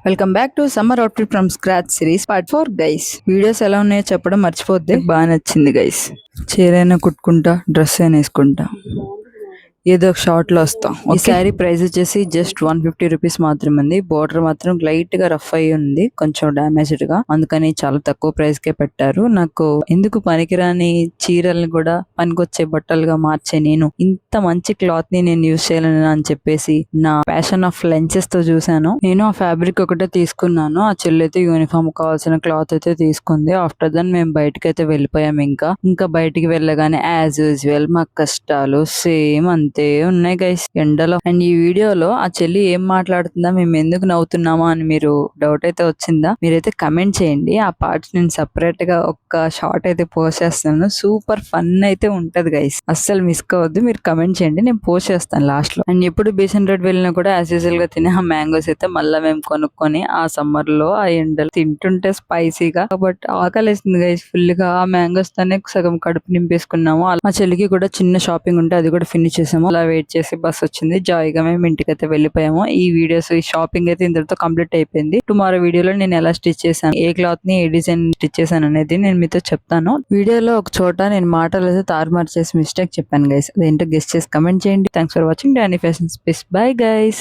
Welcome back to summer outfit from scratch series part 4 guys. Videos ఎలా ఉన్నాయో చెప్పడం మర్చిపోద్ది. బాగా నచ్చింది గైస్. చీర అయినా కుట్టుకుంటా, డ్రెస్ అయినా వేసుకుంటా, ఏదో ఒక షార్ట్ లో వస్తాం. ఈ శారీ ప్రైస్ వచ్చేసి జస్ట్ 150 రూపీస్ మాత్రమే ఉంది. బోర్డర్ మాత్రం లైట్ గా రఫ్ అయి ఉంది, కొంచెం డామేజ్డ్ గా, అందుకని చాలా తక్కువ ప్రైస్ కే పెట్టారు. నాకు ఎందుకు పనికిరాని చీరల్ని కూడా పనికొచ్చే బట్టలుగా మార్చే నేను ఇంత మంచి క్లాత్ ని నేను యూజ్ చేయాలని అని చెప్పేసి నా ప్యాషన్ ఆఫ్ లెన్సెస్ తో చూసాను. నేను ఆ ఫ్యాబ్రిక్ ఒకటే తీసుకున్నాను. ఆ చెల్లి అయితే యూనిఫామ్ కావాల్సిన క్లాత్ అయితే తీసుకుంది. ఆఫ్టర్ దన్ మేము బయటకి అయితే వెళ్ళిపోయాము. ఇంకా బయటికి వెళ్ళగానే యాజ్ యూజువల్ మా కష్టాలు సేమ్ అంతే ఉన్నాయి గైస్ ఎండలో. అండ్ ఈ వీడియోలో ఆ చెల్లి ఏం మాట్లాడుతుందా, మేము ఎందుకు నవ్వుతున్నామా అని మీరు డౌట్ అయితే వచ్చిందా? మీరైతే కమెంట్ చేయండి. ఆ పార్ట్స్ నేను సెపరేట్ గా ఒక షార్ట్ అయితే పోస్ట్ చేస్తాను. సూపర్ ఫన్ అయితే ఉంటది గైస్, అస్సలు మిస్ కావద్దు. మీరు కమెంట్ చేయండి, నేను పోస్ట్ చేస్తాను లాస్ట్ లో. అండ్ ఎప్పుడు బీసెన్ రోడ్ వెళ్ళినా కూడా యాజ్ యూజువల్ గా తినే ఆ మ్యాంగోస్ అయితే మళ్ళీ మేము కొనుక్కొని ఆ సమ్మర్ లో ఆ ఎండలు తింటుంటే స్పైసీగా బట్ ఆకలేస్తుంది గైస్ ఫుల్ గా. ఆ మ్యాంగోస్ తోనే సగం కడుపు నింపేసుకున్నాము. మా చెల్లికి కూడా చిన్న షాపింగ్ ఉంటే అది కూడా ఫినిష్ చేసాము. అలా వెయిట్ చేసి బస్ వచ్చింది. జాయిగా మేము ఇంటికి అయితే వెళ్ళిపోయాము. ఈ వీడియోస్, ఈ షాపింగ్ అయితే ఇంతటితో కంప్లీట్ అయిపోయింది. టుమారో వీడియోలో నేను ఎలా స్టిచ్ చేశాను, ఏ క్లాత్ ని ఏ డిజైన్ స్టిచ్ చేశాను అనేది నేను మీతో చెప్తాను. వీడియోలో ఒక చోట నేను మాటలు అయితే తారుమారు చేసి మిస్టేక్ చెప్పాను గైస్, అదేంటో గెస్ట్ చేసి కమెంట్ చేయండి. Thanks for watching Danny fashion space. Bye guys.